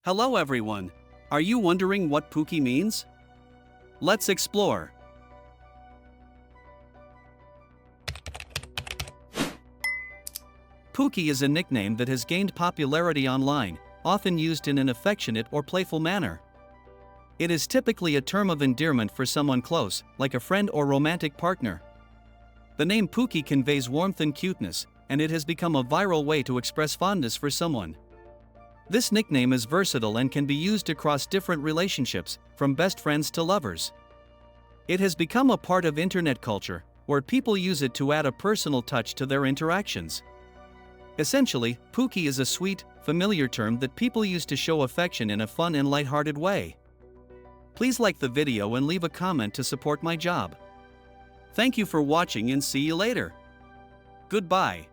Hello everyone. Are you wondering what Pookie means? Let's explore. Pookie is a nickname that has gained popularity online, often used in an affectionate or playful manner. It is typically a term of endearment for someone close, like a friend or romantic partner. The name Pookie conveys warmth and cuteness, and it has become a viral way to express fondness for someone. This nickname is versatile and can be used across different relationships, from best friends to lovers. It has become a part of internet culture, where people use it to add a personal touch to their interactions. Essentially, Pookie is a sweet, familiar term that people use to show affection in a fun and lighthearted way. Please like the video and leave a comment to support my job. Thank you for watching and see you later. Goodbye.